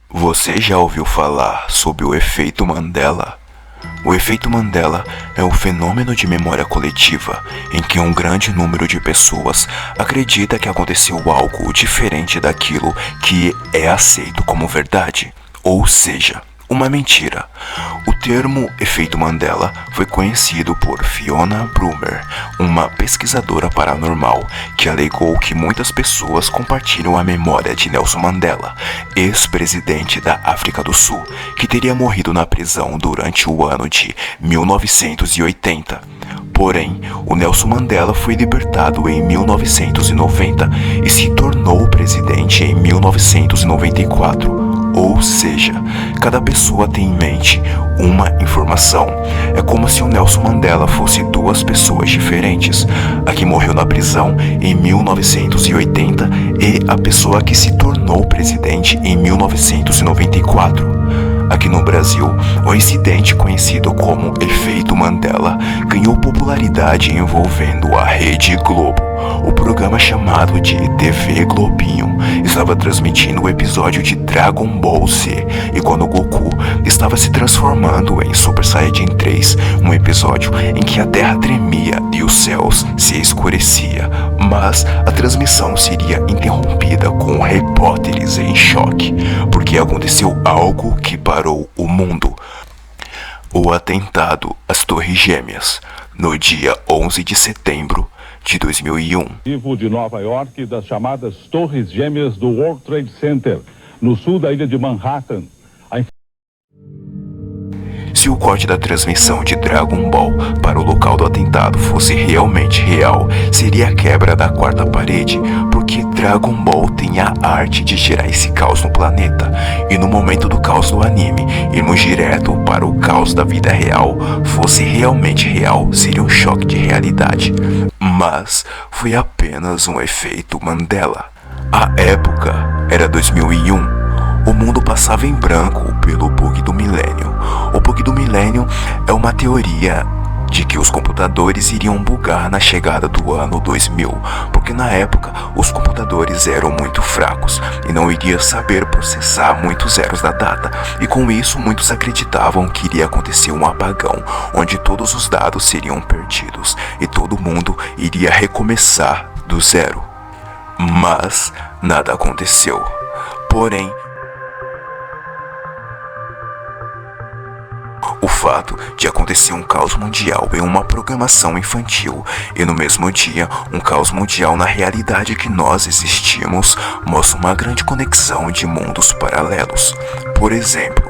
Você já ouviu falar sobre o efeito Mandela? O efeito Mandela é um fenômeno de memória coletiva em que um grande número de pessoas acredita que aconteceu algo diferente daquilo que é aceito como verdade, ou seja, uma mentira. O termo efeito Mandela foi conhecido por Fiona Brummer, uma pesquisadora paranormal que alegou que muitas pessoas compartilham a memória de Nelson Mandela, ex-presidente da África do Sul, que teria morrido na prisão durante o ano de 1980. Porém, o Nelson Mandela foi libertado em 1990 e se tornou presidente em 1994. Ou seja, cada pessoa tem em mente uma informação. É como se o Nelson Mandela fosse duas pessoas diferentes, a que morreu na prisão em 1980 e a pessoa que se tornou presidente em 1994. Aqui no Brasil, o incidente conhecido como Efeito Mandela ganhou popularidade envolvendo a Rede Globo. O programa chamado de TV Globinho estava transmitindo o episódio de Dragon Ball Z e quando Goku estava se transformando em Super Saiyajin 3, um episódio em que a Terra tremia e os céus se escurecia, mas a transmissão seria interrompida com repórteres em choque, porque aconteceu algo que parou o mundo. O atentado às Torres Gêmeas, no dia 11 de setembro de 2001. Vivo de Nova York, das chamadas Torres Gêmeas do World Trade Center, no sul da ilha de Manhattan. Se o corte da transmissão de Dragon Ball para o local do atentado fosse realmente real, seria a quebra da quarta parede, porque Dragon Ball tem a arte de gerar esse caos no planeta, e no momento do caos do anime, irmos direto para o caos da vida real. Fosse realmente real, seria um choque de realidade. Mas foi apenas um efeito Mandela. A época era 2001. O mundo passava em branco pelo bug do milênio. O bug do milênio é uma teoria de que os computadores iriam bugar na chegada do ano 2000, porque na época os computadores eram muito fracos e não iriam saber processar muitos zeros da data, e com isso muitos acreditavam que iria acontecer um apagão, onde todos os dados seriam perdidos e todo mundo iria recomeçar do zero. Mas nada aconteceu. Porém, o fato de acontecer um caos mundial em uma programação infantil e no mesmo dia um caos mundial na realidade que nós existimos mostra uma grande conexão de mundos paralelos. Por exemplo,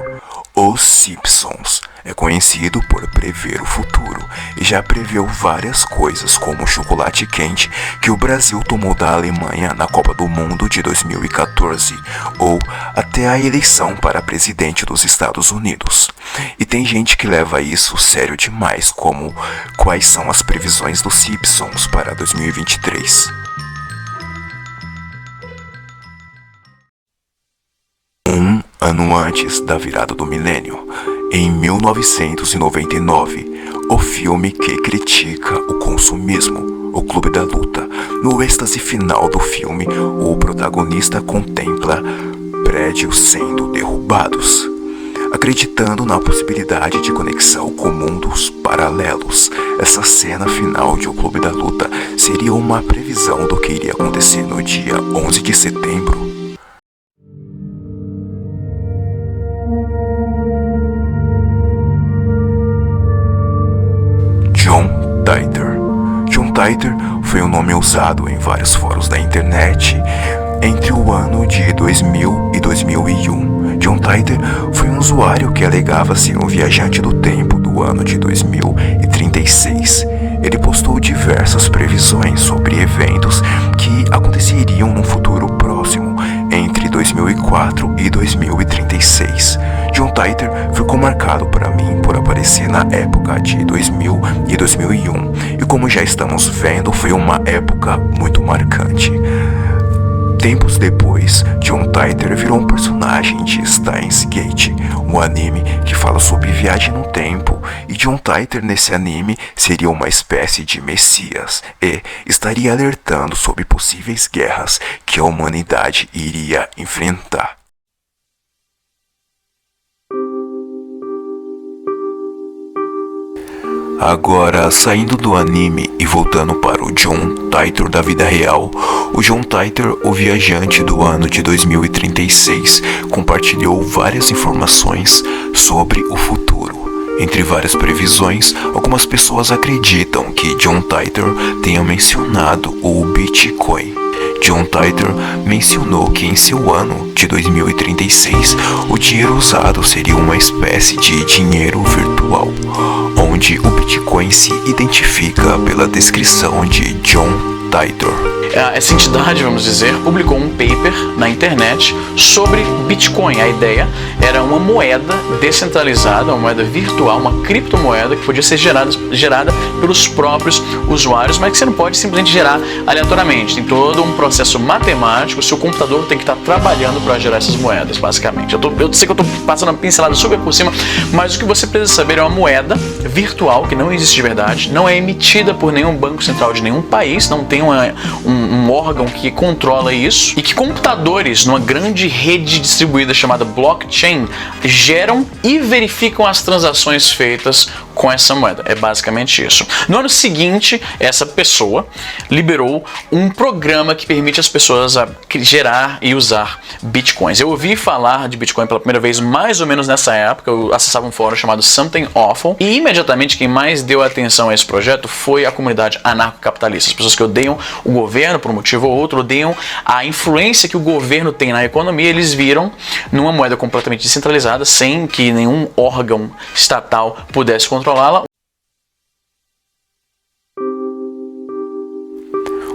Os Simpsons é conhecido por prever o futuro e já preveu várias coisas, como o chocolate quente que o Brasil tomou da Alemanha na Copa do Mundo de 2014, ou até a eleição para presidente dos Estados Unidos. E tem gente que leva isso sério demais, como quais são as previsões dos Simpsons para 2023. Um ano antes da virada do milênio, em 1999, o filme que critica o consumismo, O Clube da Luta. No êxtase final do filme, o protagonista contempla prédios sendo derrubados, acreditando na possibilidade de conexão com mundos paralelos. Essa cena final de O Clube da Luta seria uma previsão do que iria acontecer no dia 11 de setembro. John Titor foi um nome usado em vários fóruns da internet entre o ano de 2000 e 2001. John Titor foi um usuário que alegava ser um viajante do tempo do ano de 2036. Ele postou diversas previsões sobre eventos que aconteceriam num futuro próximo, entre 2004 e 2036. John Titor ficou marcado para mim por aparecer na época de 2000 e 2001, e como já estamos vendo, foi uma época muito marcante. Tempos depois, John Titor virou um personagem de Steins Gate, um anime que fala sobre viagem no tempo, e John Titor nesse anime seria uma espécie de messias e estaria alertando sobre possíveis guerras que a humanidade iria enfrentar. Agora, saindo do anime e voltando para o John Titor da vida real, o John Titor, o viajante do ano de 2036, compartilhou várias informações sobre o futuro. Entre várias previsões, algumas pessoas acreditam que John Titor tenha mencionado o Bitcoin. John Titor mencionou que em seu ano de 2036, o dinheiro usado seria uma espécie de dinheiro virtual, onde o Bitcoin se identifica pela descrição de John Titor. Essa entidade, vamos dizer, publicou um paper na internet sobre Bitcoin. A ideia era uma moeda descentralizada, uma moeda virtual, uma criptomoeda que podia ser gerada pelos próprios usuários, mas que você não pode simplesmente gerar aleatoriamente. Tem todo um processo matemático, o seu computador tem que estar trabalhando para gerar essas moedas, basicamente. Eu sei que eu estou passando uma pincelada super por cima, mas o que você precisa saber é uma moeda virtual que não existe de verdade, não é emitida por nenhum banco central de nenhum país, não tem um órgão que controla isso, e que computadores numa grande rede distribuída chamada blockchain geram e verificam as transações feitas com essa moeda. É basicamente isso. No ano seguinte, essa pessoa liberou um programa que permite às pessoas gerar e usar bitcoins. Eu ouvi falar de Bitcoin pela primeira vez mais ou menos nessa época. Eu acessava um fórum chamado Something Awful, e imediatamente quem mais deu atenção a esse projeto foi a comunidade anarcocapitalista. As pessoas que odeiam o governo por um motivo ou outro, odeiam a influência que o governo tem na economia. Eles viram numa moeda completamente descentralizada, sem que nenhum órgão estatal pudesse controlá-la.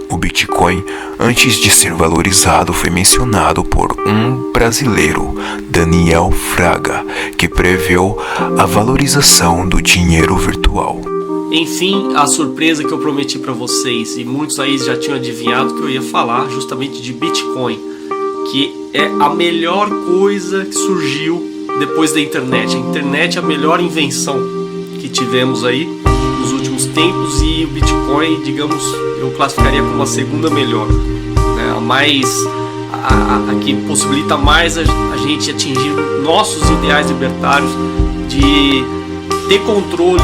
O Bitcoin, antes de ser valorizado, foi mencionado por um brasileiro, Daniel Fraga, que preveu a valorização do dinheiro virtual. Enfim, a surpresa que eu prometi para vocês, e muitos aí já tinham adivinhado que eu ia falar justamente de Bitcoin, que é a melhor coisa que surgiu depois da internet. A internet é a melhor invenção que tivemos aí nos últimos tempos, e o Bitcoin, digamos, eu classificaria como a segunda melhor, né? A que possibilita mais a gente atingir nossos ideais libertários de ter controle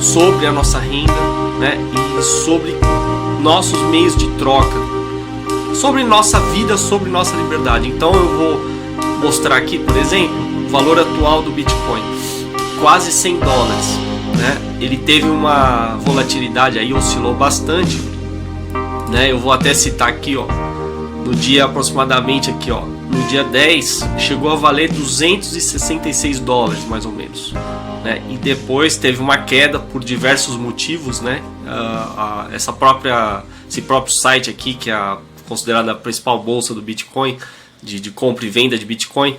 sobre a nossa renda, né? E sobre nossos meios de troca, sobre nossa vida, sobre nossa liberdade. Então eu vou mostrar aqui, por exemplo, o valor atual do Bitcoin, quase $100, né? Ele teve uma volatilidade aí, oscilou bastante, né? Eu vou até citar aqui, ó, no dia aproximadamente aqui, ó, no dia 10 chegou a valer $266 mais ou menos, né? E depois teve uma queda por diversos motivos, né? Esse próprio site aqui, que é considerada a principal bolsa do Bitcoin, de compra e venda de Bitcoin,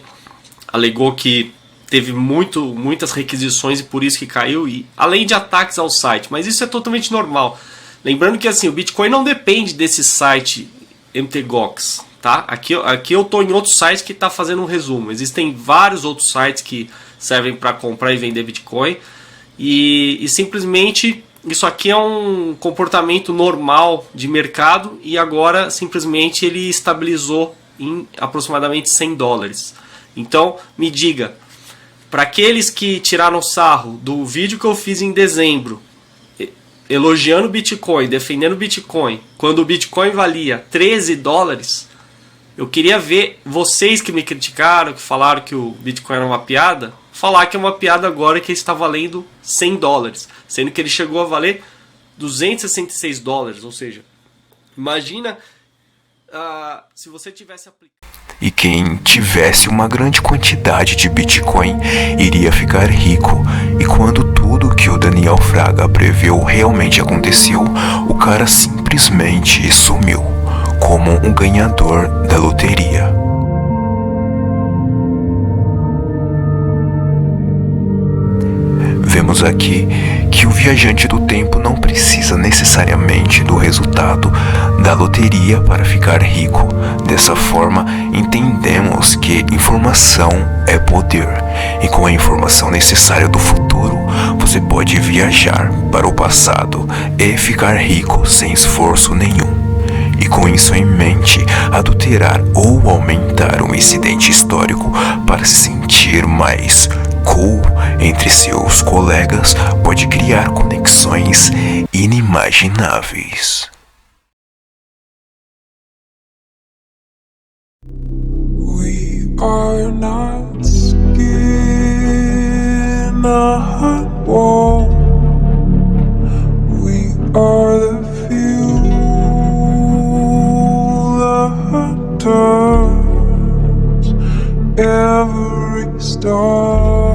alegou que teve muitas requisições e por isso que caiu, e além de ataques ao site. Mas isso é totalmente normal. Lembrando que assim, o Bitcoin não depende desse site MTGOX, tá? Aqui eu estou em outro site que está fazendo um resumo. Existem vários outros sites que servem para comprar e vender Bitcoin, e simplesmente isso aqui é um comportamento normal de mercado, e agora simplesmente ele estabilizou em aproximadamente $100. Então me diga, para aqueles que tiraram sarro do vídeo que eu fiz em dezembro, elogiando o Bitcoin, defendendo o Bitcoin, quando o Bitcoin valia $13, eu queria ver vocês que me criticaram, que falaram que o Bitcoin era uma piada, falar que é uma piada agora que ele está valendo $100, sendo que ele chegou a valer $266, ou seja, imagina se você tivesse aplicado. E quem tivesse uma grande quantidade de Bitcoin iria ficar rico. E quando tudo que o Daniel Fraga preveu realmente aconteceu, o cara simplesmente sumiu, como um ganhador da loteria. Vemos aqui que o viajante do tempo não precisa necessariamente do resultado da loteria para ficar rico. Dessa forma, entendemos que informação é poder, e com a informação necessária do futuro, você pode viajar para o passado e ficar rico sem esforço nenhum. E com isso em mente, adulterar ou aumentar um incidente histórico para se sentir mais cool entre seus colegas pode criar conexões inimagináveis. We are not skin a hot wall. We are the fuel that turns every star.